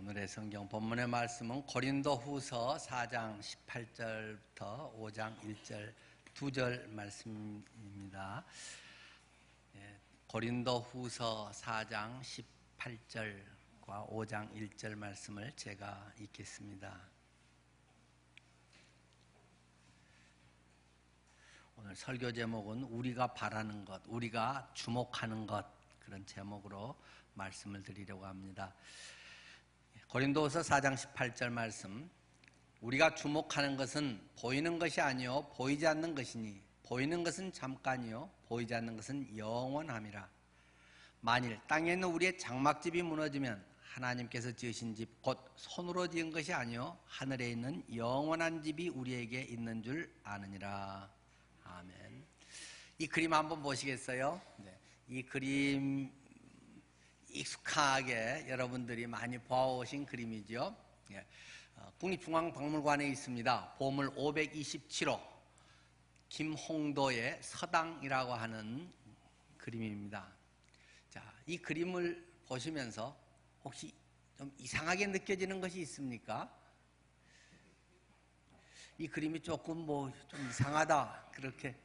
오늘의 성경 본문의 말씀은 고린도후서 4장 18절부터 5장 1절 2절 말씀입니다. 고린도후서 4장 18절과 5장 1절 말씀을 제가 읽겠습니다. 오늘 설교 제목은 우리가 바라는 것, 우리가 주목하는 것, 그런 제목으로 말씀을 드리려고 합니다. 고린도후서 4장 18절 말씀, 우리가 주목하는 것은 보이는 것이 아니요 보이지 않는 것이니 보이는 것은 잠깐이요 보이지 않는 것은 영원함이라. 만일 땅에 있는 우리의 장막집이 무너지면 하나님께서 지으신 집 곧 손으로 지은 것이 아니요 하늘에 있는 영원한 집이 우리에게 있는 줄 아느니라. 아멘. 이 그림 한번 보시겠어요? 네. 이 그림 익숙하게 여러분들이 많이 보아오신 그림이죠. 예. 국립중앙박물관에 있습니다. 보물 527호 김홍도의 서당이라고 하는 그림입니다. 자, 이 그림을 보시면서 혹시 좀 이상하게 느껴지는 것이 있습니까? 이 그림이 조금 좀 이상하다 그렇게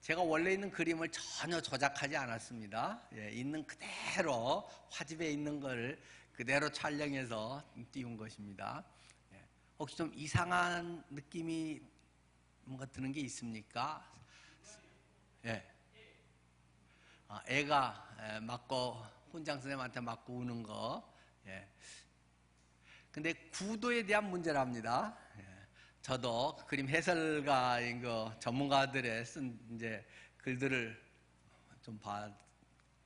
제가 원래 있는 그림을 전혀 조작하지 않았습니다. 있는 그대로 화집에 있는 걸 그대로 촬영해서 띄운 것입니다. 혹시 좀 이상한 느낌이 뭔가 드는 게 있습니까? 애가 맞고 훈장 선생님한테 맞고 우는 거. 근데 구도에 대한 문제랍니다. 저도 그림 해설가인 전문가들의 쓴 이제 글들을 좀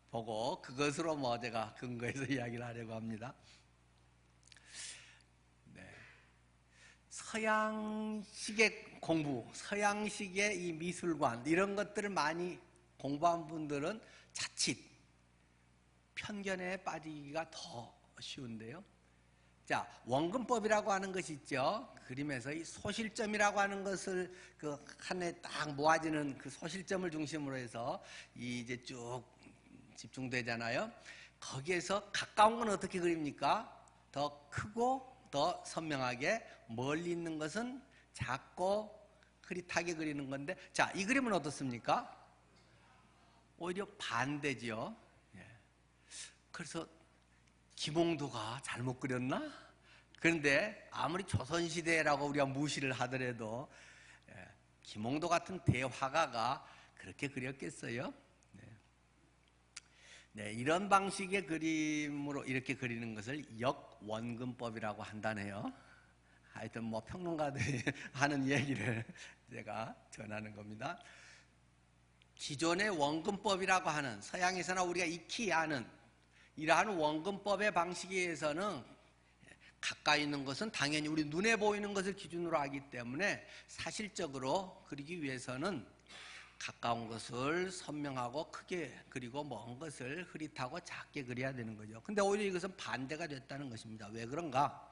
보고 그것으로 제가 근거해서 이야기를 하려고 합니다. 네. 서양식의 공부, 서양식의 이 미술관 이런 것들을 많이 공부한 분들은 자칫 편견에 빠지기가 더 쉬운데요. 자, 원근법이라고 하는 것이 있죠. 그림에서 이 소실점이라고 하는 것을 그 칸에 딱 모아지는 그 소실점을 중심으로 해서 이제 쭉 집중되잖아요. 거기에서 가까운 건 어떻게 그립니까? 더 크고 더 선명하게, 멀리 있는 것은 작고 흐릿하게 그리는 건데, 자, 이 그림은 어떻습니까? 오히려 반대지요. 그래서 김홍도가 잘못 그렸나? 그런데 아무리 조선시대라고 우리가 무시를 하더라도 김홍도 같은 대화가가 그렇게 그렸겠어요? 네, 이런 방식의 그림으로 이렇게 그리는 것을 역원근법이라고 한다네요. 하여튼 평론가들이 하는 얘기를 제가 전하는 겁니다. 기존의 원근법이라고 하는 서양에서나 우리가 익히 아는 이러한 원근법의 방식에 의해서는 가까이 있는 것은 당연히 우리 눈에 보이는 것을 기준으로 하기 때문에 사실적으로 그리기 위해서는 가까운 것을 선명하고 크게 그리고 먼 것을 흐릿하고 작게 그려야 되는 거죠. 근데 오히려 이것은 반대가 됐다는 것입니다. 왜 그런가?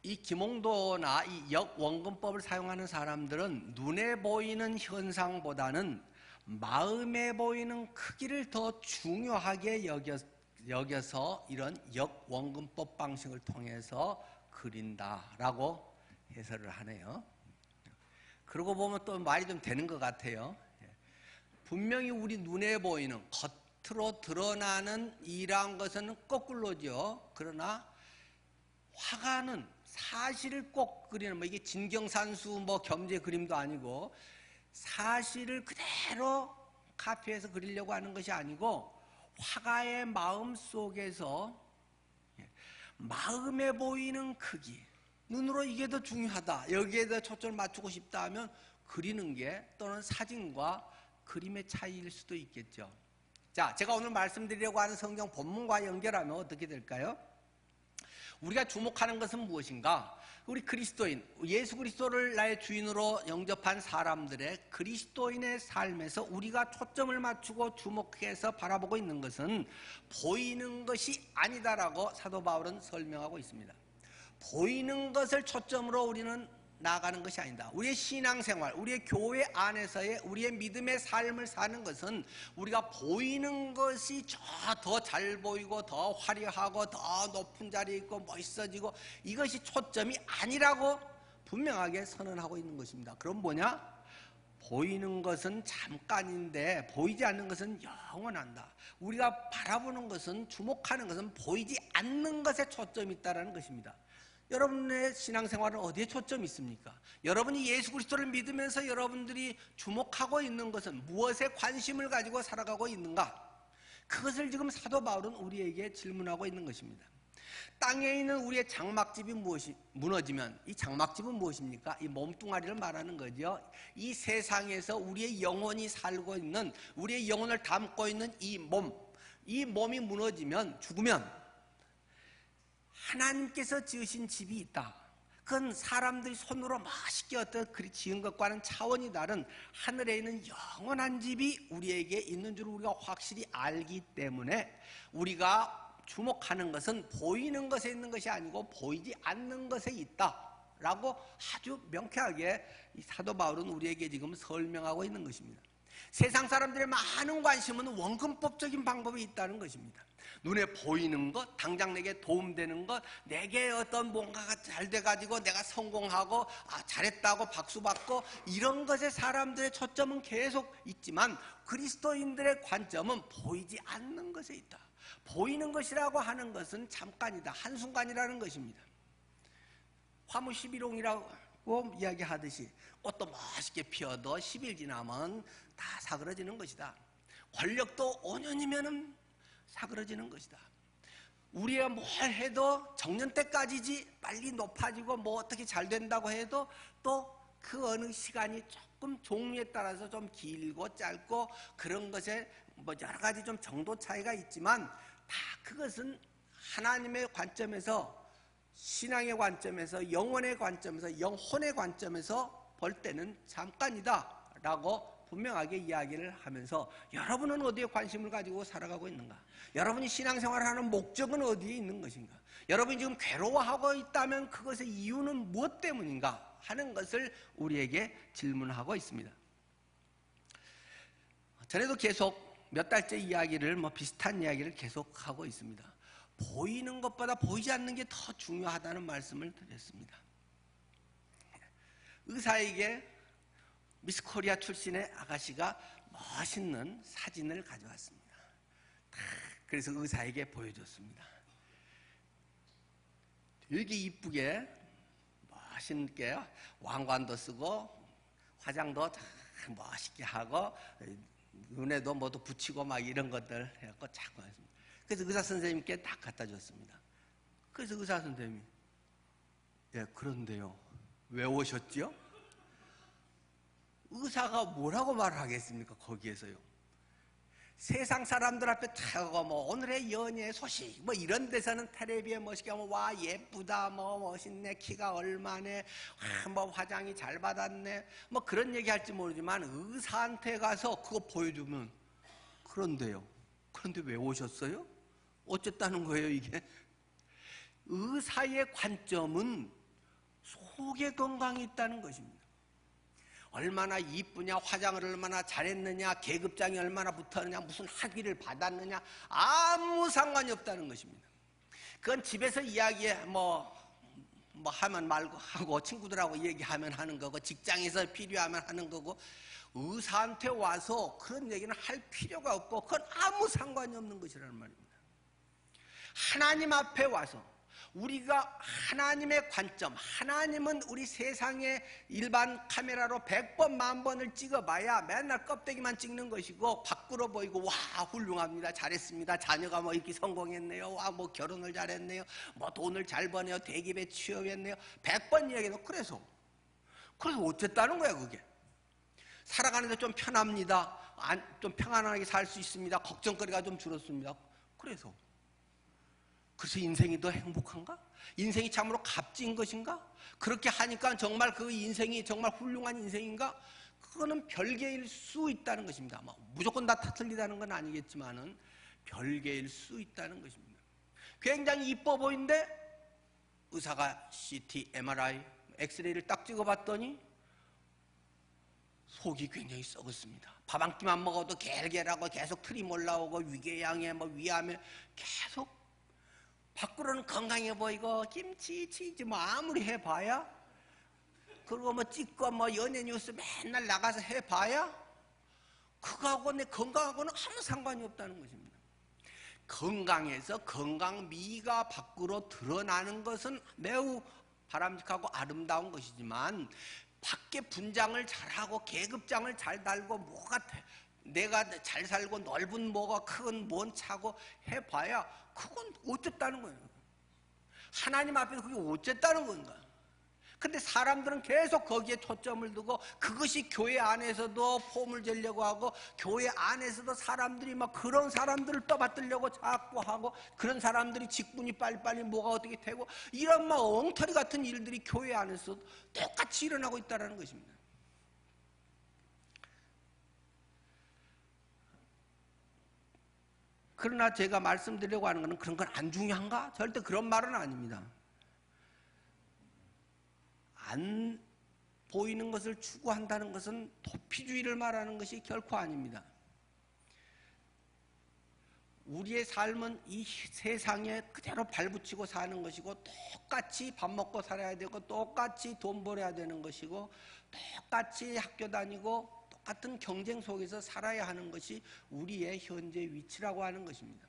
이 김홍도나 이 역원근법을 사용하는 사람들은 눈에 보이는 현상보다는 마음에 보이는 크기를 더 중요하게 여겨서 이런 역원근법 방식을 통해서 그린다라고 해설을 하네요. 그러고 보면 또 말이 좀 되는 것 같아요. 분명히 우리 눈에 보이는 겉으로 드러나는 이러한 것은 거꾸로죠. 그러나 화가는 사실을 꼭 그리는 이게 진경산수 겸재 그림도 아니고 사실을 그대로 카피해서 그리려고 하는 것이 아니고 화가의 마음 속에서 마음에 보이는 크기, 눈으로 이게 더 중요하다, 여기에 더 초점을 맞추고 싶다 하면 그리는 게 또는 사진과 그림의 차이일 수도 있겠죠. 자, 제가 오늘 말씀드리려고 하는 성경 본문과 연결하면 어떻게 될까요? 우리가 주목하는 것은 무엇인가? 우리 그리스도인, 예수 그리스도를 나의 주인으로 영접한 사람들의 그리스도인의 삶에서 우리가 초점을 맞추고 주목해서 바라보고 있는 것은 보이는 것이 아니다라고 사도 바울은 설명하고 있습니다. 보이는 것을 초점으로 우리는 나아가는 것이 아니다. 우리의 신앙생활, 우리의 교회 안에서의 우리의 믿음의 삶을 사는 것은 우리가 보이는 것이 더 잘 보이고 더 화려하고 더 높은 자리에 있고 멋있어지고 이것이 초점이 아니라고 분명하게 선언하고 있는 것입니다. 그럼 뭐냐? 보이는 것은 잠깐인데 보이지 않는 것은 영원한다. 우리가 바라보는 것은, 주목하는 것은 보이지 않는 것에 초점이 있다는 것입니다. 여러분의 신앙생활은 어디에 초점이 있습니까? 여러분이 예수 그리스도를 믿으면서 여러분들이 주목하고 있는 것은 무엇에 관심을 가지고 살아가고 있는가? 그것을 지금 사도 바울은 우리에게 질문하고 있는 것입니다. 땅에 있는 우리의 장막집이 무너지면, 이 장막집은 무엇입니까? 이 몸뚱아리를 말하는 거죠. 이 세상에서 우리의 영혼이 살고 있는, 우리의 영혼을 담고 있는 이 몸이 무너지면, 죽으면 하나님께서 지으신 집이 있다. 그건 사람들이 손으로 멋있게 어떤 지은 것과는 차원이 다른 하늘에 있는 영원한 집이 우리에게 있는 줄 우리가 확실히 알기 때문에 우리가 주목하는 것은 보이는 것에 있는 것이 아니고 보이지 않는 것에 있다라고 아주 명쾌하게 이 사도 바울은 우리에게 지금 설명하고 있는 것입니다. 세상 사람들의 많은 관심은 원근법적인 방법이 있다는 것입니다. 눈에 보이는 것, 당장 내게 도움되는 것, 내게 어떤 뭔가가 잘 돼가지고 내가 성공하고 잘했다고 박수받고 이런 것에 사람들의 초점은 계속 있지만 그리스도인들의 관점은 보이지 않는 것에 있다. 보이는 것이라고 하는 것은 잠깐이다. 한순간이라는 것입니다. 화무 11홍이라고 이야기하듯이 꽃도 멋있게 피어도 10일 지나면 다 사그러지는 것이다. 권력도 5년이면 사그러지는 것이다. 우리가 뭘 해도 정년 때까지지 빨리 높아지고 뭐 어떻게 잘 된다고 해도 또 그 어느 시간이 조금 종류에 따라서 좀 길고 짧고 그런 것에 뭐 여러 가지 좀 정도 차이가 있지만 다 그것은 하나님의 관점에서, 신앙의 관점에서, 영혼의 관점에서, 영혼의 관점에서 볼 때는 잠깐이다 라고 분명하게 이야기를 하면서 여러분은 어디에 관심을 가지고 살아가고 있는가? 여러분이 신앙생활을 하는 목적은 어디에 있는 것인가? 여러분이 지금 괴로워하고 있다면 그것의 이유는 무엇 때문인가? 하는 것을 우리에게 질문하고 있습니다. 전에도 계속 몇 달째 이야기를 비슷한 이야기를 계속하고 있습니다. 보이는 것보다 보이지 않는 게 더 중요하다는 말씀을 드렸습니다. 의사에게 미스 코리아 출신의 아가씨가 멋있는 사진을 가져왔습니다. 그래서 의사에게 보여줬습니다. 되게 이쁘게 멋있게 왕관도 쓰고 화장도 멋있게 하고 눈에도 뭐도 붙이고 막 이런 것들 해갖고 자꾸 했습니다. 그래서 의사 선생님께 딱 갖다 줬습니다. 그래서 의사 선생님이 예, 그런데요. 왜 오셨죠? 의사가 뭐라고 말을 하겠습니까? 거기에서요. 세상 사람들 앞에 타고 오늘의 연예 소식 이런 데서는 텔레비에 멋있게 하면 와 예쁘다 멋있네 키가 얼마네 화장이 잘 받았네 그런 얘기 할지 모르지만 의사한테 가서 그거 보여주면 그런데요. 그런데 왜 오셨어요? 어쨌다는 거예요 이게? 의사의 관점은 속의 건강이 있다는 것입니다. 얼마나 이쁘냐, 화장을 얼마나 잘했느냐, 계급장이 얼마나 붙었느냐, 무슨 학위를 받았느냐 아무 상관이 없다는 것입니다. 그건 집에서 이야기해 하면 말고 하고 친구들하고 얘기하면 하는 거고 직장에서 필요하면 하는 거고 의사한테 와서 그런 얘기는 할 필요가 없고 그건 아무 상관이 없는 것이라는 말입니다. 하나님 앞에 와서 우리가 하나님의 관점, 하나님은 우리 세상에 일반 카메라로 100번, 10,000번을 찍어봐야 맨날 껍데기만 찍는 것이고 밖으로 보이고 와 훌륭합니다, 잘했습니다, 자녀가 이렇게 성공했네요, 와 결혼을 잘했네요, 돈을 잘 버네요, 대기업에 취업했네요 100번 이야기해도 그래서 어쨌다는 거야 그게? 살아가는데 좀 편합니다, 좀 평안하게 살 수 있습니다, 걱정거리가 좀 줄었습니다. 그래서 인생이 더 행복한가? 인생이 참으로 값진 것인가? 그렇게 하니까 정말 그 인생이 정말 훌륭한 인생인가? 그거는 별개일 수 있다는 것입니다. 무조건 다 틀리다는 건 아니겠지만은 별개일 수 있다는 것입니다. 굉장히 이뻐 보이는데 의사가 CT, MRI, 엑스레이를 딱 찍어봤더니 속이 굉장히 썩었습니다. 밥 한 끼만 먹어도 겔겔하고 계속 트림 올라오고 위궤양에 뭐 위암에 계속 밖으로는 건강해 보이고 김치, 치즈 뭐 아무리 해봐야 그리고 뭐 찍고 뭐 연예 뉴스 맨날 나가서 해봐야 그거하고 내 건강하고는 아무 상관이 없다는 것입니다. 건강에서 건강미가 밖으로 드러나는 것은 매우 바람직하고 아름다운 것이지만 밖에 분장을 잘하고 계급장을 잘 달고 뭐가 내가 잘 살고 넓은 뭐가 큰 뭔 차고 해봐야 그건 어쨌다는 거예요. 하나님 앞에서 그게 어쨌다는 건가. 근데 사람들은 계속 거기에 초점을 두고 그것이 교회 안에서도 폼을 재려고 하고 교회 안에서도 사람들이 막 그런 사람들을 떠받들려고 자꾸 하고 그런 사람들이 직분이 빨리빨리 뭐가 어떻게 되고 이런 막 엉터리 같은 일들이 교회 안에서 똑같이 일어나고 있다는 것입니다. 그러나 제가 말씀드리려고 하는 것은 그런 건 안 중요한가? 절대 그런 말은 아닙니다. 안 보이는 것을 추구한다는 것은 도피주의를 말하는 것이 결코 아닙니다. 우리의 삶은 이 세상에 그대로 발붙이고 사는 것이고 똑같이 밥 먹고 살아야 되고 똑같이 돈 벌어야 되는 것이고 똑같이 학교 다니고 똑같은 경쟁 속에서 살아야 하는 것이 우리의 현재 위치라고 하는 것입니다.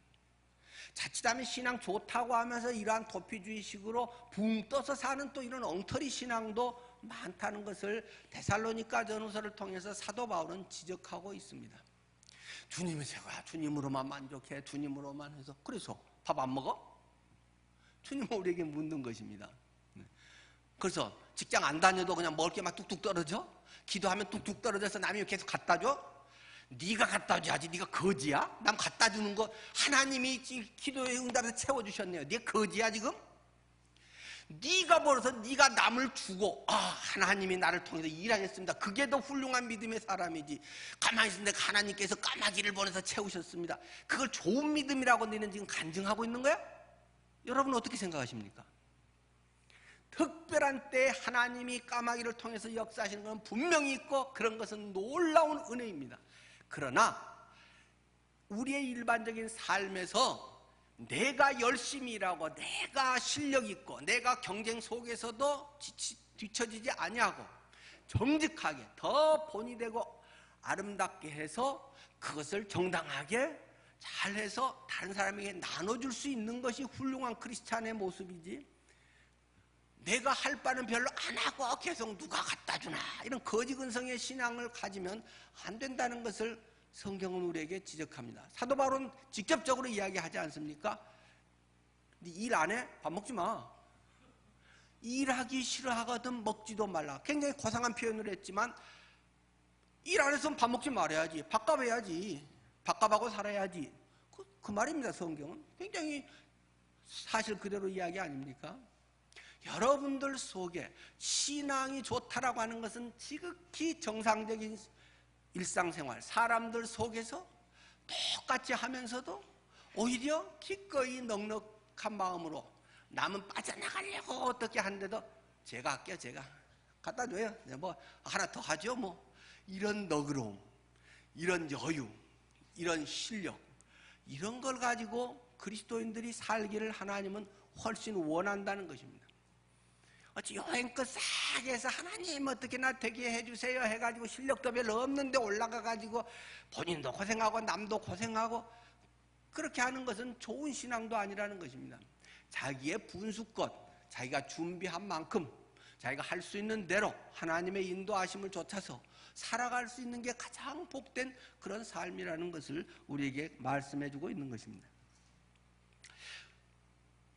자칫하면 신앙 좋다고 하면서 이러한 도피주의식으로 붕 떠서 사는 또 이런 엉터리 신앙도 많다는 것을 데살로니가 전후서를 통해서 사도 바울은 지적하고 있습니다. 주님의 제가 주님으로만 만족해 주님으로만 해서 그래서 밥 안 먹어? 주님은 우리에게 묻는 것입니다. 그래서 직장 안 다녀도 그냥 먹을 게 막 뚝뚝 떨어져? 기도하면 뚝뚝 떨어져서 남이 계속 갖다 줘? 네가 갖다 줘야지. 네가 거지야? 남 갖다 주는 거 하나님이 기도의 응답에서 채워주셨네요. 네가 거지야 지금? 네가 벌어서 네가 남을 주고 하나님이 나를 통해서 일하셨습니다. 그게 더 훌륭한 믿음의 사람이지. 가만히 있는데 하나님께서 까마귀를 보내서 채우셨습니다. 그걸 좋은 믿음이라고 너희는 지금 간증하고 있는 거야? 여러분 어떻게 생각하십니까? 특별한 때 하나님이 까마귀를 통해서 역사하시는 건 분명히 있고 그런 것은 놀라운 은혜입니다. 그러나 우리의 일반적인 삶에서 내가 열심히 일하고 내가 실력 있고 내가 경쟁 속에서도 뒤처지지 아니하고 정직하게 더 본이 되고 아름답게 해서 그것을 정당하게 잘해서 다른 사람에게 나눠줄 수 있는 것이 훌륭한 크리스찬의 모습이지, 내가 할 바는 별로 안 하고 계속 누가 갖다 주나 이런 거지근성의 신앙을 가지면 안 된다는 것을 성경은 우리에게 지적합니다. 사도 바울은 직접적으로 이야기하지 않습니까? 일 안 해? 밥 먹지 마. 일하기 싫어하거든 먹지도 말라. 굉장히 고상한 표현을 했지만 일 안 했으면 밥 먹지 말아야지. 밥값 해야지. 밥값하고 살아야지. 그 말입니다. 성경은 굉장히 사실 그대로 이야기 아닙니까? 여러분들 속에 신앙이 좋다라고 하는 것은 지극히 정상적인 일상생활, 사람들 속에서 똑같이 하면서도 오히려 기꺼이 넉넉한 마음으로 남은 빠져나가려고 어떻게 하는데도 제가 할게요. 제가 갖다 줘요. 뭐 하나 더 하죠. 뭐 이런 너그러움, 이런 여유, 이런 실력, 이런 걸 가지고 그리스도인들이 살기를 하나님은 훨씬 원한다는 것입니다. 어찌 여행껏 싹 해서 하나님 어떻게 나 되게 해주세요 해가지고 실력도 별로 없는데 올라가가지고 본인도 고생하고 남도 고생하고 그렇게 하는 것은 좋은 신앙도 아니라는 것입니다. 자기의 분수껏 자기가 준비한 만큼 자기가 할 수 있는 대로 하나님의 인도하심을 좇아서 살아갈 수 있는 게 가장 복된 그런 삶이라는 것을 우리에게 말씀해주고 있는 것입니다.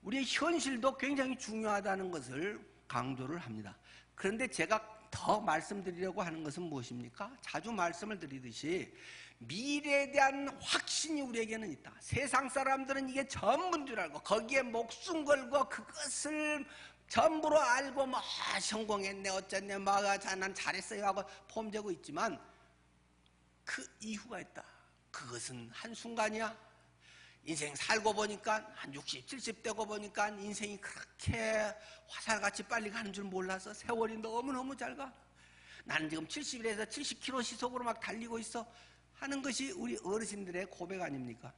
우리의 현실도 굉장히 중요하다는 것을 강조를 합니다. 그런데 제가 더 말씀드리려고 하는 것은 무엇입니까? 자주 말씀을 드리듯이 미래에 대한 확신이 우리에게는 있다. 세상 사람들은 이게 전부인 줄 알고 거기에 목숨 걸고 그것을 전부로 알고 뭐 성공했네 어쨌네 난 잘했어요 하고 폼재고 있지만 그 이유가 있다. 그것은 한순간이야. 인생 살고 보니까 한 60, 70 되고 보니까 인생이 그렇게 화살같이 빨리 가는 줄 몰라서 세월이 너무너무 잘 가. 나는 지금 70에서 70km 시속으로 막 달리고 있어 하는 것이 우리 어르신들의 고백 아닙니까?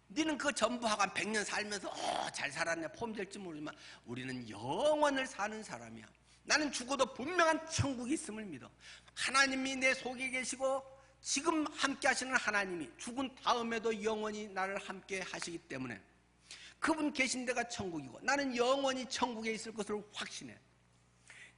너는 그 전부 하고 한 100년 살면서 잘 살았네 폼 될지 모르지만 우리는 영원을 사는 사람이야. 나는 죽어도 분명한 천국이 있음을 믿어. 하나님이 내 속에 계시고 지금 함께 하시는 하나님이 죽은 다음에도 영원히 나를 함께 하시기 때문에 그분 계신 데가 천국이고 나는 영원히 천국에 있을 것을 확신해.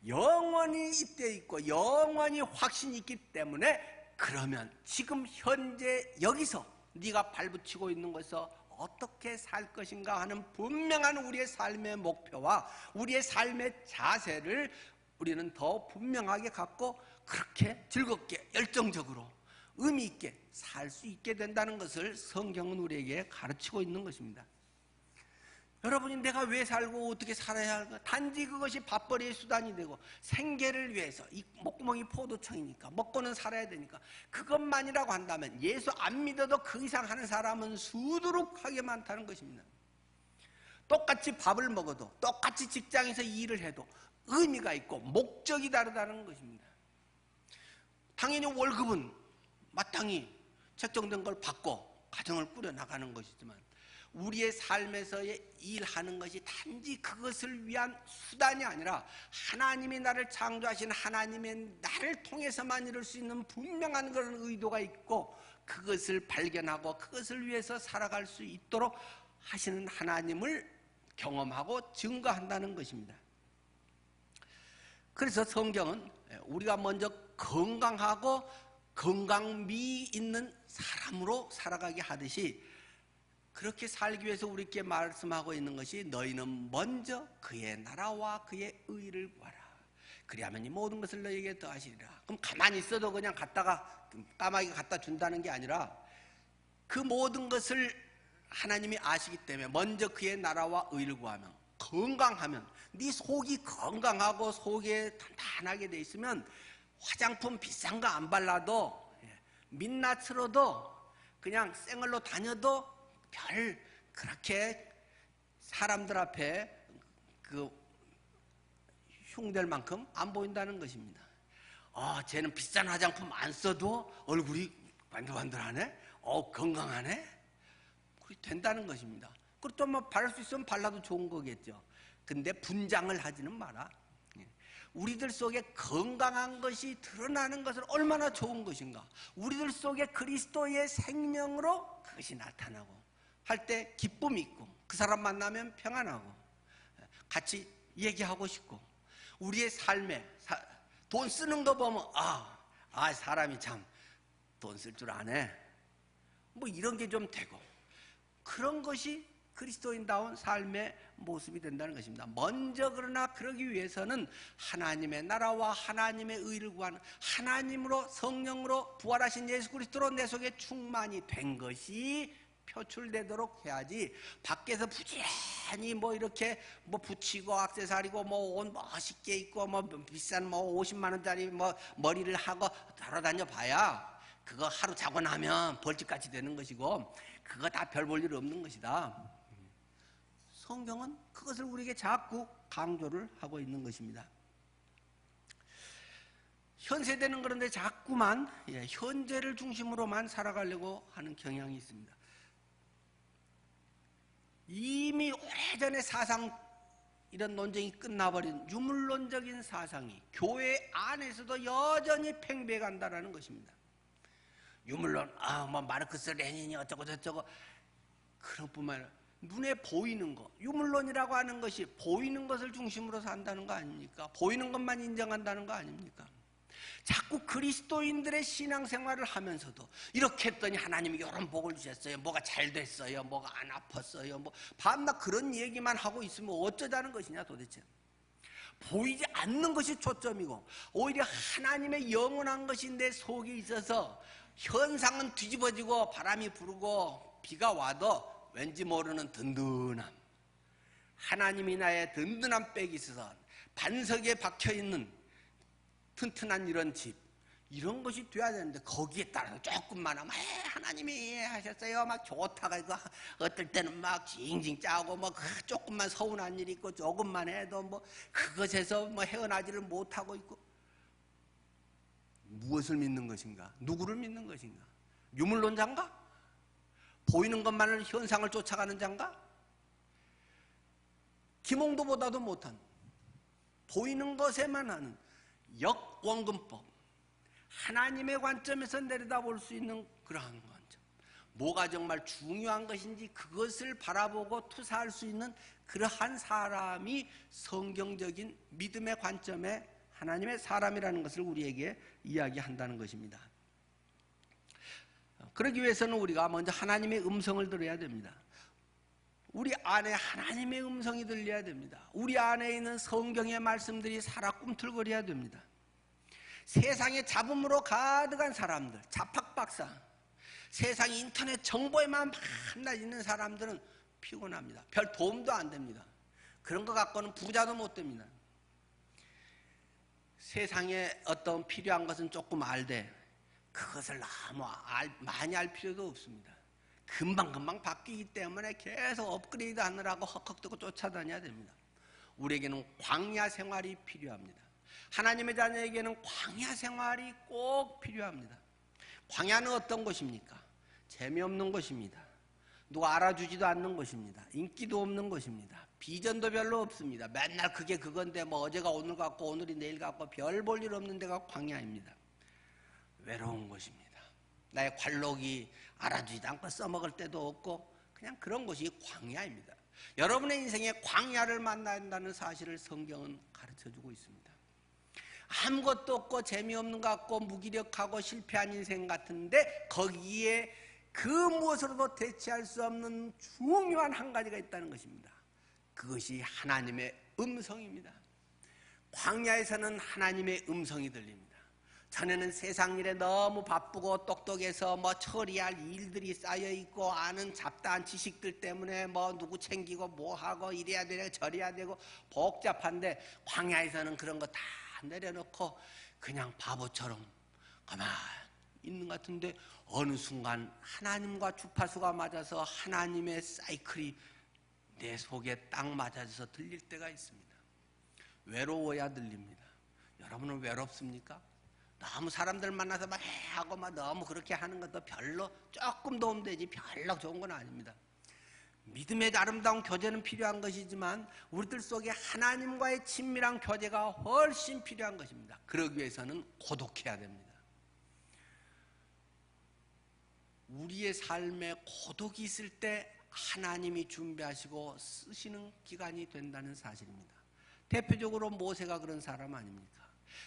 영원히 이때 있고 영원히 확신이 있기 때문에 그러면 지금 현재 여기서 네가 발붙이고 있는 것에서 어떻게 살 것인가 하는 분명한 우리의 삶의 목표와 우리의 삶의 자세를 우리는 더 분명하게 갖고 그렇게 즐겁게 열정적으로 의미 있게 살 수 있게 된다는 것을 성경은 우리에게 가르치고 있는 것입니다. 여러분이 내가 왜 살고 어떻게 살아야 할까? 단지 그것이 밥벌이의 수단이 되고 생계를 위해서 이 목구멍이 포도청이니까 먹고는 살아야 되니까 그것만이라고 한다면 예수 안 믿어도 그 이상 하는 사람은 수두룩하게 많다는 것입니다. 똑같이 밥을 먹어도 똑같이 직장에서 일을 해도 의미가 있고 목적이 다르다는 것입니다. 당연히 월급은 마땅히 책정된 걸 받고 가정을 꾸려나가는 것이지만 우리의 삶에서의 일하는 것이 단지 그것을 위한 수단이 아니라 하나님이 나를 창조하신 하나님의 나를 통해서만 이룰 수 있는 분명한 그런 의도가 있고 그것을 발견하고 그것을 위해서 살아갈 수 있도록 하시는 하나님을 경험하고 증거한다는 것입니다. 그래서 성경은 우리가 먼저 건강하고 건강미 있는 사람으로 살아가게 하듯이 그렇게 살기 위해서 우리께 말씀하고 있는 것이 너희는 먼저 그의 나라와 그의 의를 구하라. 그리하면 이 모든 것을 너희에게 더하시리라. 그럼 가만히 있어도 그냥 갖다가 까마귀 갖다 준다는 게 아니라 그 모든 것을 하나님이 아시기 때문에 먼저 그의 나라와 의를 구하면 건강하면 네 속이 건강하고 속에 단단하게 돼 있으면 화장품 비싼 거 안 발라도 민낯으로도 그냥 생얼로 다녀도 별 그렇게 사람들 앞에 그 흉될 만큼 안 보인다는 것입니다. 쟤는 비싼 화장품 안 써도 얼굴이 반들반들하네? 건강하네? 그렇게 된다는 것입니다. 그리고 또 뭐 바를 수 있으면 발라도 좋은 거겠죠. 근데 분장을 하지는 마라. 우리들 속에 건강한 것이 드러나는 것은 얼마나 좋은 것인가. 우리들 속에 그리스도의 생명으로 그것이 나타나고 할 때 기쁨이 있고 그 사람 만나면 평안하고 같이 얘기하고 싶고 우리의 삶에 돈 쓰는 거 보면 사람이 참 돈 쓸 줄 아네 뭐 이런 게 좀 되고 그런 것이 그리스도인다운 삶의 모습이 된다는 것입니다. 먼저 그러나 그러기 위해서는 하나님의 나라와 하나님의 의를 구하는 하나님으로 성령으로 부활하신 예수 그리스도로 내 속에 충만이 된 것이 표출되도록 해야지 밖에서 부지런히 뭐 이렇게 뭐 붙이고 액세서리고 뭐 옷 멋있게 입고 뭐 비싼 뭐 50만 원짜리 뭐 머리를 하고 돌아다녀 봐야 그거 하루 자고 나면 벌집같이 되는 것이고 그거 다 별 볼 일 없는 것이다. 성경은 그것을 우리에게 자꾸 강조를 하고 있는 것입니다. 현 세대는 그런데 자꾸만 현재를 중심으로만 살아가려고 하는 경향이 있습니다. 이미 오래전에 사상 이런 논쟁이 끝나버린 유물론적인 사상이 교회 안에서도 여전히 팽배해간다는 것입니다. 유물론, 뭐 마르크스 레닌이 어쩌고 저쩌고 그런 뿐만 아니라 눈에 보이는 것, 유물론이라고 하는 것이 보이는 것을 중심으로 산다는 거 아닙니까? 보이는 것만 인정한다는 거 아닙니까? 자꾸 그리스도인들의 신앙생활을 하면서도 이렇게 했더니 하나님이 이런 복을 주셨어요. 뭐가 잘 됐어요. 뭐가 안 아팠어요. 뭐 밤낮 그런 얘기만 하고 있으면 어쩌자는 것이냐 도대체. 보이지 않는 것이 초점이고 오히려 하나님의 영원한 것이 내 속에 있어서 현상은 뒤집어지고 바람이 부르고 비가 와도 왠지 모르는 든든함, 하나님이 나의 든든한 백이 있어서 반석에 박혀있는 튼튼한 이런 집, 이런 것이 돼야 되는데 거기에 따라서 조금만 하면 하나님이 하셨어요 막 좋다가 이거 어떨 때는 막 징징 짜고 뭐 조금만 서운한 일이 있고 조금만 해도 뭐 그것에서 뭐 헤어나지를 못하고 있고 무엇을 믿는 것인가? 누구를 믿는 것인가? 유물론자인가? 보이는 것만을 현상을 쫓아가는 자인가? 김홍도보다도 못한 보이는 것에만 하는 역원근법 하나님의 관점에서 내려다볼 수 있는 그러한 관점 뭐가 정말 중요한 것인지 그것을 바라보고 투사할 수 있는 그러한 사람이 성경적인 믿음의 관점에 하나님의 사람이라는 것을 우리에게 이야기한다는 것입니다. 그러기 위해서는 우리가 먼저 하나님의 음성을 들어야 됩니다. 우리 안에 하나님의 음성이 들려야 됩니다. 우리 안에 있는 성경의 말씀들이 살아 꿈틀거려야 됩니다. 세상의 잡음으로 가득한 사람들, 잡학박사, 세상 인터넷 정보에만 밤낮 있는 사람들은 피곤합니다. 별 도움도 안 됩니다. 그런 거 갖고는 부자도 못 됩니다. 세상에 어떤 필요한 것은 조금 알되 그것을 너무 많이 알 필요도 없습니다. 금방금방 바뀌기 때문에 계속 업그레이드 하느라고 헉헉대고 쫓아다녀야 됩니다. 우리에게는 광야 생활이 필요합니다. 하나님의 자녀에게는 광야 생활이 꼭 필요합니다. 광야는 어떤 것입니까? 재미없는 것입니다. 누가 알아주지도 않는 것입니다. 인기도 없는 것입니다. 비전도 별로 없습니다. 맨날 그게 그건데 뭐 어제가 오늘 같고 오늘이 내일 같고 별 볼 일 없는 데가 광야입니다. 외로운 것입니다. 나의 관록이 알아주지도 않고 써먹을 때도 없고 그냥 그런 것이 광야입니다. 여러분의 인생에 광야를 만나야 한다는 사실을 성경은 가르쳐주고 있습니다. 아무것도 없고 재미없는 것 같고 무기력하고 실패한 인생 같은데 거기에 그 무엇으로도 대체할 수 없는 중요한 한 가지가 있다는 것입니다. 그것이 하나님의 음성입니다. 광야에서는 하나님의 음성이 들립니다. 전에는 세상 일에 너무 바쁘고 똑똑해서 뭐 처리할 일들이 쌓여있고 아는 잡다한 지식들 때문에 뭐 누구 챙기고 뭐하고 이래야 되고 저래야 되고 복잡한데 광야에서는 그런 거 다 내려놓고 그냥 바보처럼 가만히 있는 것 같은데 어느 순간 하나님과 주파수가 맞아서 하나님의 사이클이 내 속에 딱 맞아서 들릴 때가 있습니다. 외로워야 들립니다. 여러분은 외롭습니까? 너무 사람들 만나서 막 하고 막 너무 그렇게 하는 것도 별로 조금 도움 되지 별로 좋은 건 아닙니다. 믿음의 아름다운 교제는 필요한 것이지만 우리들 속에 하나님과의 친밀한 교제가 훨씬 필요한 것입니다. 그러기 위해서는 고독해야 됩니다. 우리의 삶에 고독이 있을 때 하나님이 준비하시고 쓰시는 기간이 된다는 사실입니다. 대표적으로 모세가 그런 사람 아닙니까?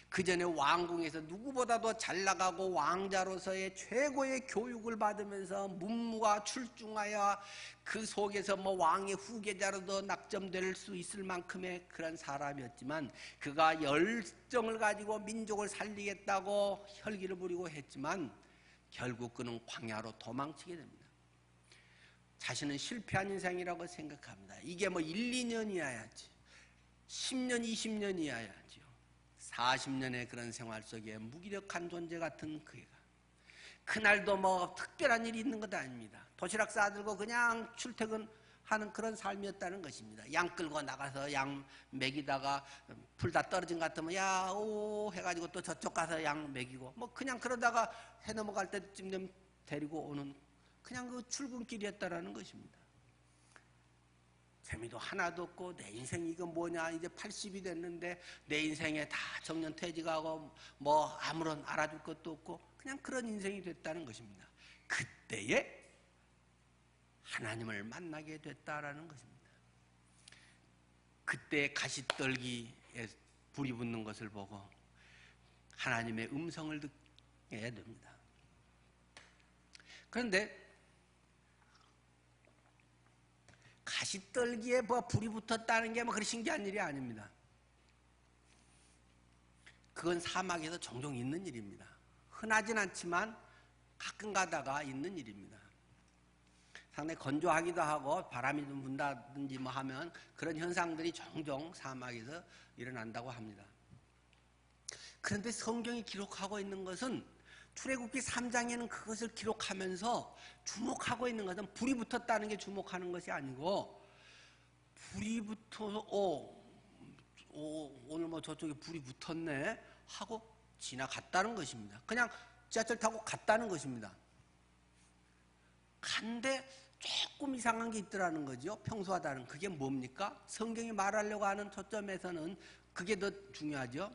그 전에 왕궁에서 누구보다도 잘 나가고 왕자로서의 최고의 교육을 받으면서 문무가 출중하여 그 속에서 뭐 왕의 후계자로도 낙점될 수 있을 만큼의 그런 사람이었지만 그가 열정을 가지고 민족을 살리겠다고 혈기를 부리고 했지만 결국 그는 광야로 도망치게 됩니다. 자신은 실패한 인생이라고 생각합니다. 이게 뭐 1, 2년이어야지 10년, 20년이어야지요. 40년의 그런 생활 속에 무기력한 존재 같은 그애가 그날도 뭐 특별한 일이 있는 것도 아닙니다. 도시락 싸들고 그냥 출퇴근하는 그런 삶이었다는 것입니다. 양 끌고 나가서 양 먹이다가 풀 다 떨어진 것 같으면 야오 해가지고 또 저쪽 가서 양 먹이고 뭐 그냥 그러다가 해 넘어갈 때쯤 되면 데리고 오는 그냥 그 출근길이었다라는 것입니다. 재미도 하나도 없고 내 인생 이거 뭐냐 이제 80이 됐는데 내 인생에 다 정년퇴직하고 뭐 아무런 알아줄 것도 없고 그냥 그런 인생이 됐다는 것입니다. 그때에 하나님을 만나게 됐다라는 것입니다. 그때 가시떨기에 불이 붙는 것을 보고 하나님의 음성을 듣게 됩니다. 그런데 가시떨기에 뭐 불이 붙었다는 게 뭐 그리 신기한 일이 아닙니다. 그건 사막에서 종종 있는 일입니다. 흔하진 않지만 가끔 가다가 있는 일입니다. 상당히 건조하기도 하고 바람이 좀 분다든지 뭐 하면 그런 현상들이 종종 사막에서 일어난다고 합니다. 그런데 성경이 기록하고 있는 것은 출애굽기 3장에는 그것을 기록하면서 주목하고 있는 것은 불이 붙었다는 게 주목하는 것이 아니고 불이 붙어서 오늘 뭐 저쪽에 불이 붙었네 하고 지나갔다는 것입니다. 그냥 지하철 타고 갔다는 것입니다. 간데 조금 이상한 게 있더라는 거죠. 평소와 다른. 그게 뭡니까? 성경이 말하려고 하는 초점에서는 그게 더 중요하죠.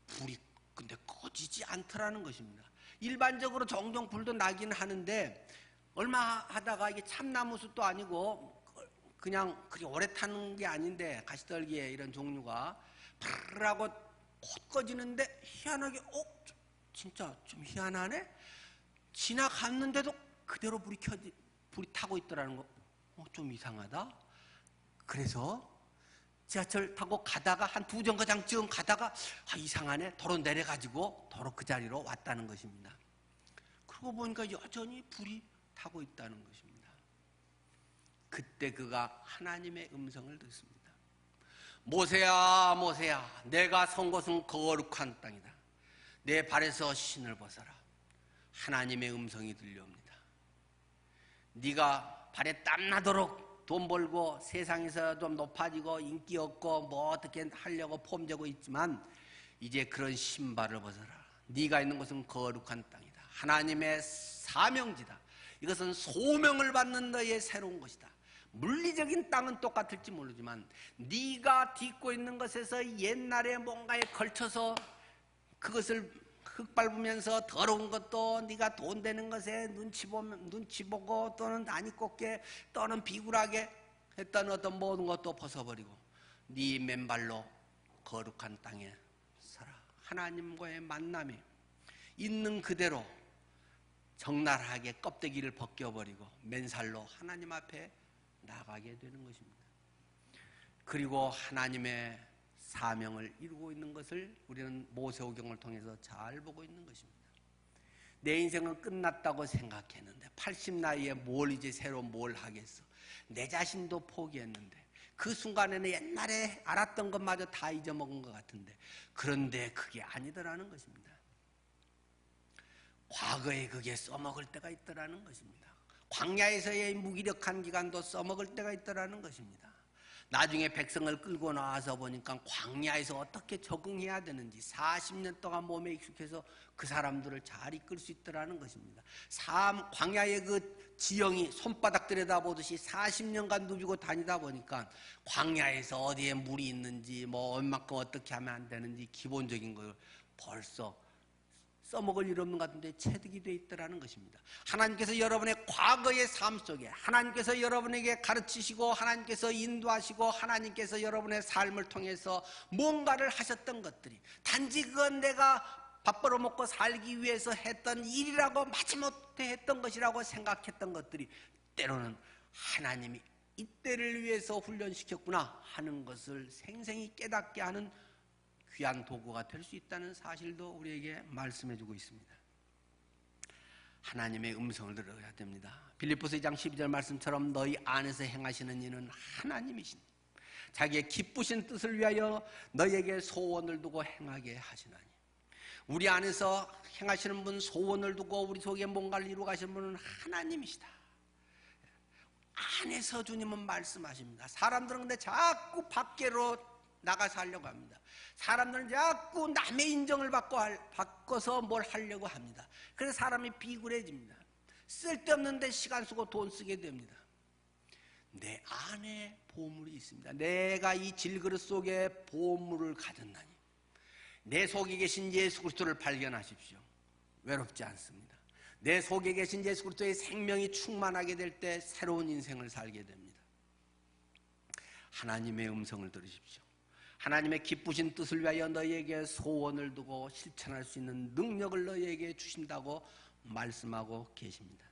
불이 근데 꺼지지 않더라는 것입니다. 일반적으로 종종 불도 나긴 하는데 얼마 하다가 이게 참나무숲도 아니고 그냥 그렇게 오래 타는 게 아닌데 가시떨기에 이런 종류가 파르르하고 곧 꺼지는데 희한하게 진짜 좀 희한하네? 지나갔는데도 그대로 불이 타고 있더라는 거. 좀 이상하다. 그래서 지하철 타고 가다가 한 2정거장쯤 가다가 이상하네. 도로 내려가지고 도로 그 자리로 왔다는 것입니다. 그러고 보니까 여전히 불이 타고 있다는 것입니다. 그때 그가 하나님의 음성을 듣습니다. 모세야 모세야 내가 선 곳은 거룩한 땅이다. 내 발에서 신을 벗어라. 하나님의 음성이 들려옵니다. 네가 발에 땀나도록 돈 벌고 세상에서 좀 높아지고 인기 얻고 뭐 어떻게 하려고 폼재고 있지만 이제 그런 신발을 벗어라. 네가 있는 곳은 거룩한 땅이다. 하나님의 사명지다. 이것은 소명을 받는 너의 새로운 것이다. 물리적인 땅은 똑같을지 모르지만 네가 딛고 있는 것에서 옛날에 뭔가에 걸쳐서 그것을 흙 밟으면서 더러운 것도 네가 돈 되는 것에 눈치 보고 또는 아니 꼽게 또는 비굴하게 했던 어떤 모든 것도 벗어버리고 네 맨발로 거룩한 땅에 서라. 하나님과의 만남이 있는 그대로 적나라하게 껍데기를 벗겨버리고 맨살로 하나님 앞에 나가게 되는 것입니다. 그리고 하나님의 사명을 이루고 있는 것을 우리는 모세오경을 통해서 잘 보고 있는 것입니다. 내 인생은 끝났다고 생각했는데 80 나이에 이제 새로 뭘 하겠어. 내 자신도 포기했는데 그 순간에는 옛날에 알았던 것마저 다 잊어먹은 것 같은데 그런데 그게 아니더라는 것입니다. 과거에 그게 써먹을 때가 있더라는 것입니다. 광야에서의 무기력한 기간도 써먹을 때가 있더라는 것입니다. 나중에 백성을 끌고 나와서 보니까 광야에서 어떻게 적응해야 되는지 40년 동안 몸에 익숙해서 그 사람들을 잘 이끌 수 있더라는 것입니다. 광야의 그 지형이 손바닥 들여다보듯이 40년간 누비고 다니다 보니까 광야에서 어디에 물이 있는지 뭐 얼마큼 어떻게 하면 안 되는지 기본적인 걸 벌써 써먹을 일 없는 것 같은데 체득이 되어 있더라는 것입니다. 하나님께서 여러분의 과거의 삶 속에 하나님께서 여러분에게 가르치시고 하나님께서 인도하시고 하나님께서 여러분의 삶을 통해서 뭔가를 하셨던 것들이 단지 그건 내가 밥 벌어먹고 살기 위해서 했던 일이라고 마지못해 했던 것이라고 생각했던 것들이 때로는 하나님이 이때를 위해서 훈련시켰구나 하는 것을 생생히 깨닫게 하는 귀한 도구가 될 수 있다는 사실도 우리에게 말씀해주고 있습니다. 하나님의 음성을 들어야 됩니다. 빌립보서 2장 12절 말씀처럼 너희 안에서 행하시는 이는 하나님이신 자기의 기쁘신 뜻을 위하여 너희에게 소원을 두고 행하게 하시나니 우리 안에서 행하시는 분 소원을 두고 우리 속에 뭔가를 이루어 가시는 분은 하나님이시다. 안에서 주님은 말씀하십니다. 사람들은 근데 자꾸 밖으로 나가서 하려고 합니다. 사람들은 자꾸 남의 인정을 바꿔서 뭘 하려고 합니다. 그래서 사람이 비굴해집니다. 쓸데없는데 시간 쓰고 돈 쓰게 됩니다. 내 안에 보물이 있습니다. 내가 이 질그릇 속에 보물을 가졌나니 내 속에 계신 예수 그리스도를 발견하십시오. 외롭지 않습니다. 내 속에 계신 예수 그리스도의 생명이 충만하게 될 때 새로운 인생을 살게 됩니다. 하나님의 음성을 들으십시오. 하나님의 기쁘신 뜻을 위하여 너희에게 소원을 두고 실천할 수 있는 능력을 너희에게 주신다고 말씀하고 계십니다.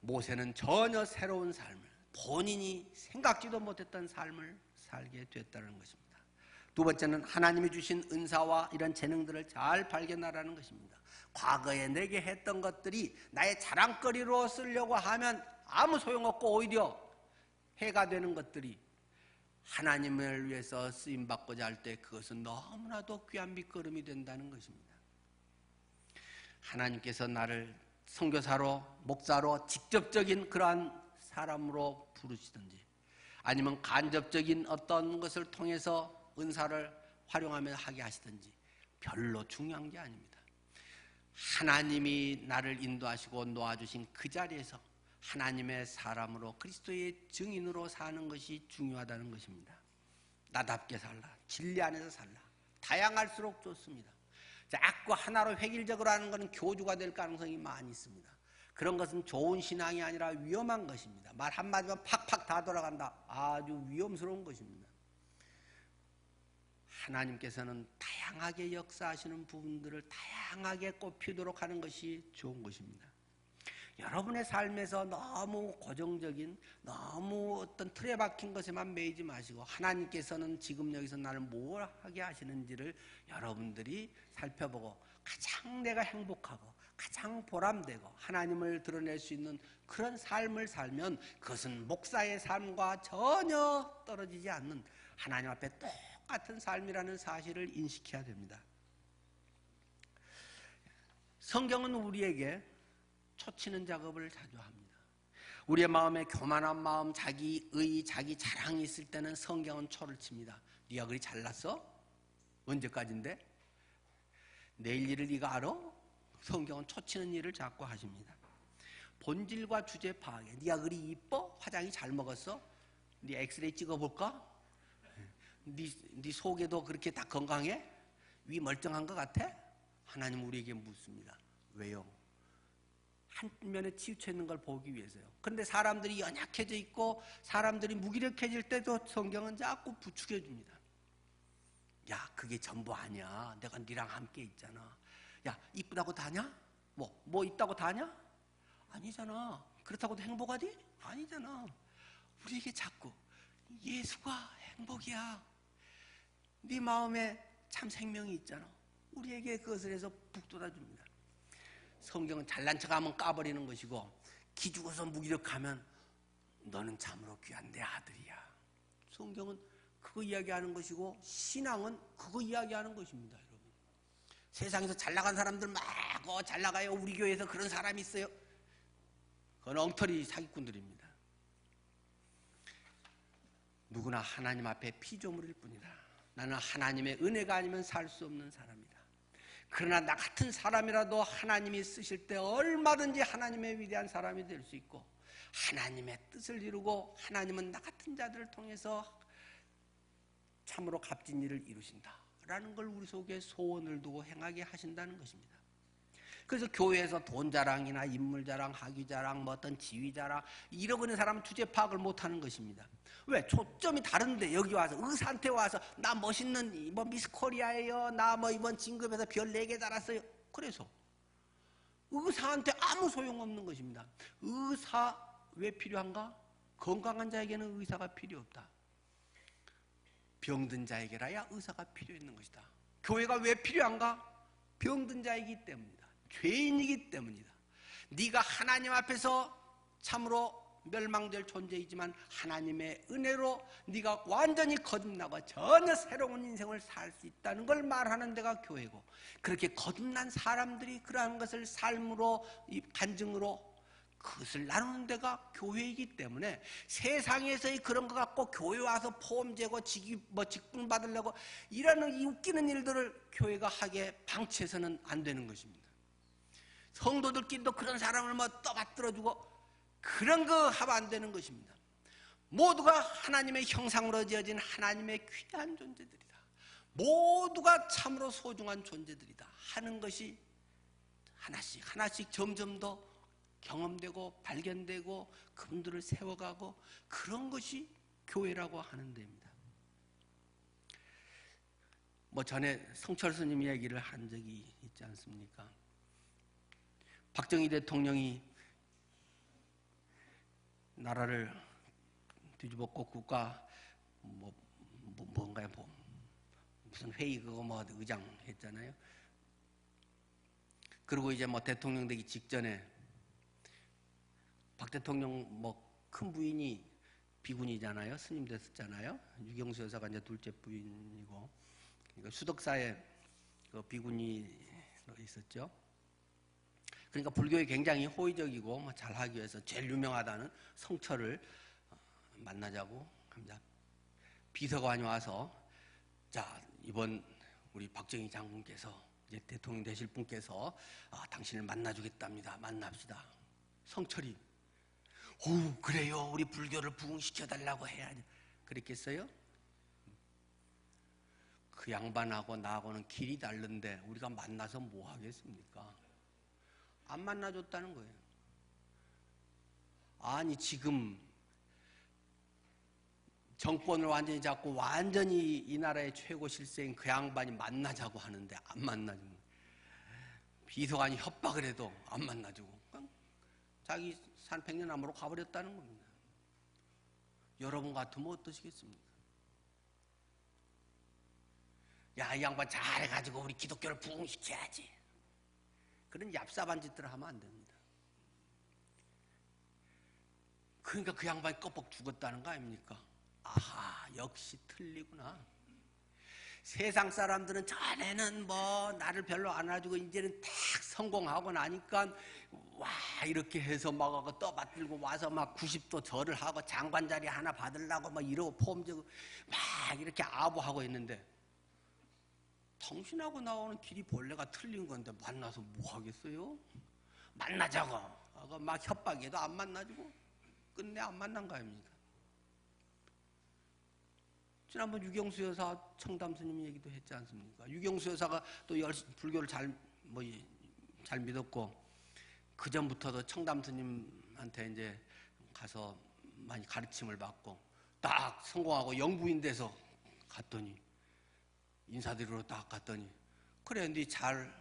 모세는 전혀 새로운 삶을 본인이 생각지도 못했던 삶을 살게 됐다는 것입니다. 두 번째는 하나님이 주신 은사와 이런 재능들을 잘 발견하라는 것입니다. 과거에 내게 했던 것들이 나의 자랑거리로 쓰려고 하면 아무 소용없고 오히려 해가 되는 것들이 하나님을 위해서 쓰임받고자 할 때 그것은 너무나도 귀한 밑거름이 된다는 것입니다. 하나님께서 나를 선교사로, 목사로, 직접적인 그러한 사람으로 부르시든지 아니면 간접적인 어떤 것을 통해서 은사를 활용하며 하게 하시든지 별로 중요한 게 아닙니다. 하나님이 나를 인도하시고 놓아주신 그 자리에서 하나님의 사람으로 그리스도의 증인으로 사는 것이 중요하다는 것입니다. 나답게 살라, 진리 안에서 살라, 다양할수록 좋습니다. 자꾸 하나로 획일적으로 하는 것은 교주가 될 가능성이 많이 있습니다. 그런 것은 좋은 신앙이 아니라 위험한 것입니다. 말 한마디면 팍팍 다 돌아간다. 아주 위험스러운 것입니다. 하나님께서는 다양하게 역사하시는 부분들을 다양하게 꼽히도록 하는 것이 좋은 것입니다. 여러분의 삶에서 너무 고정적인, 너무 어떤 틀에 박힌 것에만 매이지 마시고 하나님께서는 지금 여기서 나를 뭘 하게 하시는지를 여러분들이 살펴보고 가장 내가 행복하고 가장 보람되고 하나님을 드러낼 수 있는 그런 삶을 살면 그것은 목사의 삶과 전혀 떨어지지 않는 하나님 앞에 똑같은 삶이라는 사실을 인식해야 됩니다. 성경은 우리에게 초치는 작업을 자주 합니다. 우리의 마음에 교만한 마음, 자기의, 자기 자랑이 있을 때는 성경은 초를 칩니다. 네가 그리 잘났어? 언제까지인데? 내일 일을 네가 알아? 성경은 초치는 일을 자꾸 하십니다. 본질과 주제 파악에 네가 그리 이뻐? 화장이 잘 먹었어? 네 엑스레이 찍어볼까? 네 속에도 그렇게 다 건강해? 위 멀쩡한 것 같아? 하나님 우리에게 묻습니다. 왜요? 한면에 치우쳐 있는 걸 보기 위해서요. 그런데 사람들이 연약해져 있고 사람들이 무기력해질 때도 성경은 자꾸 부추겨 줍니다. 야, 그게 전부 아니야. 내가 네랑 함께 있잖아. 야, 이쁘다고 다냐? 뭐 있다고 다냐? 아니잖아. 그렇다고도 행복하디? 아니잖아. 우리에게 자꾸 예수가 행복이야. 네 마음에 참 생명이 있잖아. 우리에게 그것을 해서 북돋아 줍니다. 성경은 잘난 척하면 까버리는 것이고 기죽어서 무기력하면 너는 참으로 귀한 내 아들이야. 성경은 그거 이야기하는 것이고 신앙은 그거 이야기하는 것입니다. 여러분, 세상에서 잘나간 사람들 막 잘나가요. 우리 교회에서 그런 사람이 있어요. 그건 엉터리 사기꾼들입니다. 누구나 하나님 앞에 피조물일 뿐이다. 나는 하나님의 은혜가 아니면 살 수 없는 사람이다. 그러나 나 같은 사람이라도 하나님이 쓰실 때 얼마든지 하나님의 위대한 사람이 될 수 있고 하나님의 뜻을 이루고 하나님은 나 같은 자들을 통해서 참으로 값진 일을 이루신다라는 걸 우리 속에 소원을 두고 행하게 하신다는 것입니다. 그래서 교회에서 돈 자랑이나 인물 자랑, 학위 자랑, 뭐 어떤 지위 자랑 이러고 있는 사람은 주제 파악을 못하는 것입니다. 왜? 초점이 다른데 여기 와서 의사한테 와서 나 멋있는 뭐 미스 코리아예요. 나 뭐 이번 진급에서 별 4개 달았어요. 그래서 의사한테 아무 소용없는 것입니다. 의사 왜 필요한가? 건강한 자에게는 의사가 필요 없다. 병든 자에게라야 의사가 필요 있는 것이다. 교회가 왜 필요한가? 병든 자이기 때문이다. 죄인이기 때문이다. 네가 하나님 앞에서 참으로 멸망될 존재이지만 하나님의 은혜로 네가 완전히 거듭나고 전혀 새로운 인생을 살 수 있다는 걸 말하는 데가 교회고, 그렇게 거듭난 사람들이 그러한 것을 삶으로 간증으로 그것을 나누는 데가 교회이기 때문에 세상에서의 그런 것 갖고 교회 와서 포험 재고 직분 받으려고 이라는 이 웃기는 일들을 교회가 하게 방치해서는 안 되는 것입니다. 성도들끼리도 그런 사람을 뭐 떠받들어주고 그런 거 하면 안 되는 것입니다. 모두가 하나님의 형상으로 지어진 하나님의 귀한 존재들이다. 모두가 참으로 소중한 존재들이다 하는 것이 하나씩 하나씩 점점 더 경험되고 발견되고 그분들을 세워가고 그런 것이 교회라고 하는 데입니다. 뭐 전에 성철 스님 얘기를 한 적이 있지 않습니까? 박정희 대통령이 나라를 뒤집었고 국가 뭔가요? 무슨 회의 그거 뭐 의장 했잖아요. 그리고 이제 뭐 대통령 되기 직전에 박 대통령 뭐 큰 부인이 비군이잖아요. 스님 됐었잖아요. 유경수 여사가 이제 둘째 부인이고, 그러니까 수덕사에 그 비군이 있었죠. 그러니까 불교에 굉장히 호의적이고 뭐 잘하기 위해서 제일 유명하다는 성철을 만나자고 합니다. 비서관이 와서, 자, 이번 우리 박정희 장군께서 이제 대통령 되실 분께서 당신을 만나주겠답니다. 만납시다. 성철이, 오, 그래요. 우리 불교를 부흥시켜달라고 해야지. 그랬겠어요? 그 양반하고 나하고는 길이 다른데 우리가 만나서 뭐 하겠습니까? 안 만나줬다는 거예요. 아니, 지금 정권을 완전히 잡고 완전히 이 나라의 최고 실세인 그 양반이 만나자고 하는데 안 만나주는 거예요. 비서관이 협박을 해도 안 만나주고 자기 산백년나무로 가버렸다는 겁니다. 여러분 같으면 어떠시겠습니까? 야, 이 양반 잘해가지고 우리 기독교를 부흥시켜야지. 그런 얍삽한 짓들을 하면 안 됩니다. 그러니까 그 양반이 껍벅 죽었다는 거 아닙니까? 아하, 역시 틀리구나. 세상 사람들은 전에는 뭐 나를 별로 안 알아주고 이제는 딱 성공하고 나니까 와, 이렇게 해서 막 떠받들고 와서 막 90도 절을 하고 장관 자리 하나 받으려고 막 이러고 폼지고 막 이렇게 아부하고 있는데, 당신하고 나오는 길이 본래가 틀린 건데 만나서 뭐 하겠어요? 만나자고 막 협박해도 안 만나주고 끝내 안 만난 거 아닙니까? 지난번 유경수 여사 청담 스님 얘기도 했지 않습니까? 유경수 여사가 또 불교를 잘 믿었고, 그 전부터도 청담 스님한테 이제 가서 많이 가르침을 받고 딱 성공하고 영부인 돼서 갔더니, 인사드리러 딱 갔더니, 그래, 네 잘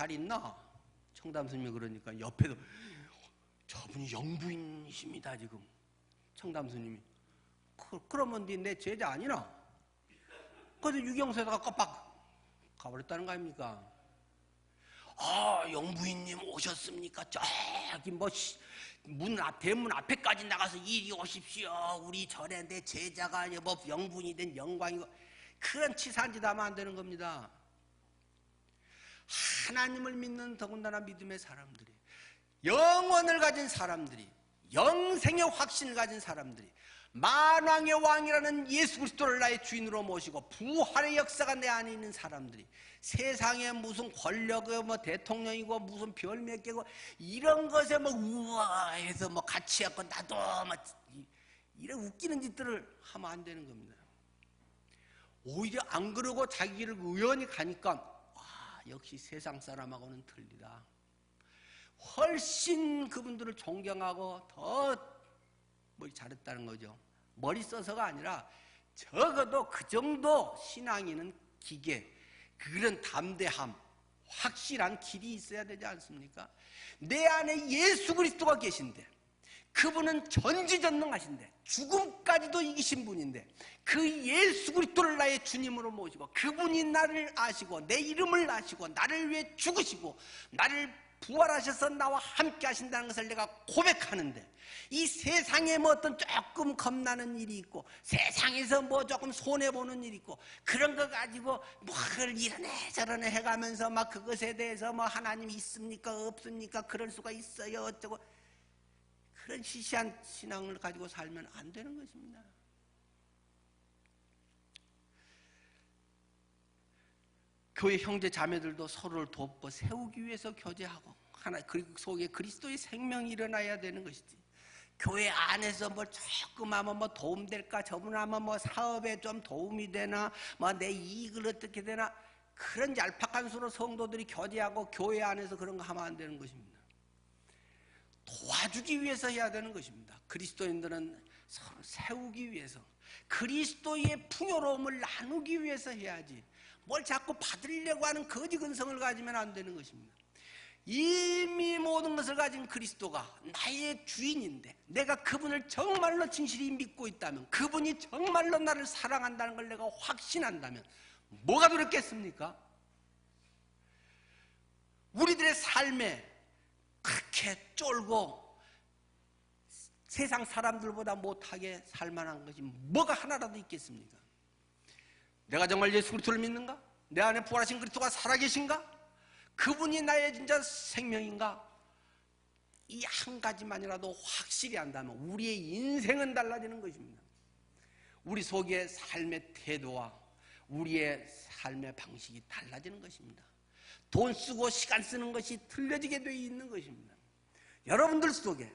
있나? 청담 스님이 그러니까 옆에도, 저분이 영부인이십니다 지금. 청담 스님이, 그러면 내 제자 아니나? 그래서 유경수에다가 깜빡 가버렸다는 거 아닙니까? 영부인님 오셨습니까? 저기 대문 앞에까지 나가서 이리 오십시오. 우리 절에 내 제자가 뭐 영부인이 된 영광이고, 그런 치사한 짓 하면 안 되는 겁니다. 하나님을 믿는 더군다나 믿음의 사람들이, 영원을 가진 사람들이, 영생의 확신을 가진 사람들이, 만왕의 왕이라는 예수 그리스도를 나의 주인으로 모시고 부활의 역사가 내 안에 있는 사람들이, 세상에 무슨 권력이 뭐 대통령이고 무슨 별 몇 개고 이런 것에 뭐 우아해서 뭐 같이 하고 나도 뭐 이런 웃기는 짓들을 하면 안 되는 겁니다. 오히려 안 그러고 자기 길을 의연히 가니까 역시 세상 사람하고는 틀리다. 훨씬 그분들을 존경하고 더 잘했다는 거죠. 머리 써서가 아니라 적어도 그 정도 신앙인은 기계, 그런 담대함, 확실한 길이 있어야 되지 않습니까? 내 안에 예수 그리스도가 계신데, 그분은 전지전능하신데 죽음까지도 이기신 분인데, 그 예수 그리스도를 나의 주님으로 모시고 그분이 나를 아시고 내 이름을 아시고 나를 위해 죽으시고 나를 부활하셔서 나와 함께 하신다는 것을 내가 고백하는데, 이 세상에 뭐 어떤 조금 겁나는 일이 있고 세상에서 뭐 조금 손해보는 일이 있고 그런 거 가지고 뭘 이러네 저러네 해가면서 막 그것에 대해서 뭐 하나님이 있습니까 없습니까 그럴 수가 있어요 어쩌고, 그런 시시한 신앙을 가지고 살면 안 되는 것입니다. 교회 형제 자매들도 서로를 돕고 세우기 위해서 교제하고, 그 속에 그리스도의 생명이 일어나야 되는 것이지. 교회 안에서 뭐 조금 하면 뭐 도움될까, 저분 하면 뭐 사업에 좀 도움이 되나, 뭐 내 이익을 어떻게 되나, 그런 얄팍한 수로 성도들이 교제하고 교회 안에서 그런 거 하면 안 되는 것입니다. 도와주기 위해서 해야 되는 것입니다. 그리스도인들은 서로 세우기 위해서, 그리스도의 풍요로움을 나누기 위해서 해야지, 뭘 자꾸 받으려고 하는 거지 근성을 가지면 안 되는 것입니다. 이미 모든 것을 가진 그리스도가 나의 주인인데, 내가 그분을 정말로 진실히 믿고 있다면, 그분이 정말로 나를 사랑한다는 걸 내가 확신한다면 뭐가 두렵겠습니까? 우리들의 삶에 그렇게 쫄고 세상 사람들보다 못하게 살만한 것이 뭐가 하나라도 있겠습니까? 내가 정말 예수 그리스도를 믿는가? 내 안에 부활하신 그리스도가 살아계신가? 그분이 나의 진짜 생명인가? 이 한 가지만이라도 확실히 안다면 우리의 인생은 달라지는 것입니다. 우리 속의 삶의 태도와 우리의 삶의 방식이 달라지는 것입니다. 돈 쓰고 시간 쓰는 것이 틀려지게 되어 있는 것입니다. 여러분들 속에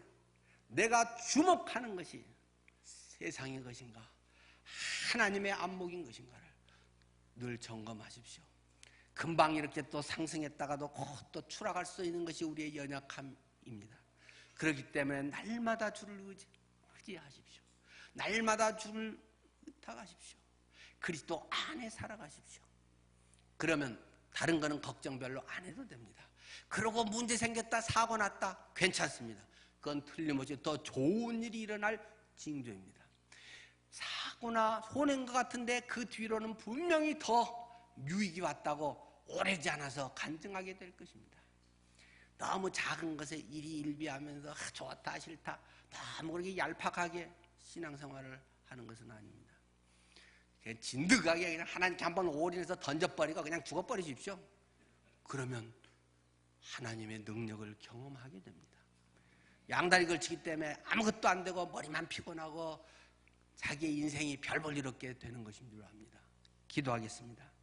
내가 주목하는 것이 세상의 것인가 하나님의 안목인 것인가를 늘 점검하십시오. 금방 이렇게 또 상승했다가도 곧 또 추락할 수 있는 것이 우리의 연약함입니다. 그렇기 때문에 날마다 주를 의지하십시오. 날마다 주를 의탁하십시오. 그리스도 안에 살아가십시오. 그러면 다른 거는 걱정 별로 안 해도 됩니다. 그러고 문제 생겼다, 사고 났다, 괜찮습니다. 그건 틀림없이 더 좋은 일이 일어날 징조입니다. 사고나 혼인 것 같은데 그 뒤로는 분명히 더 유익이 왔다고 오래지 않아서 간증하게 될 것입니다. 너무 작은 것에 일희일비하면서 좋다 싫다 너무 그렇게 얄팍하게 신앙생활을 하는 것은 아닙니다. 진득하게 그냥 하나님께 한번 올인해서 던져버리고 그냥 죽어버리십시오. 그러면 하나님의 능력을 경험하게 됩니다. 양다리 걸치기 때문에 아무것도 안 되고 머리만 피곤하고 자기의 인생이 별 볼 일 없게 되는 것인 줄 압니다. 기도하겠습니다.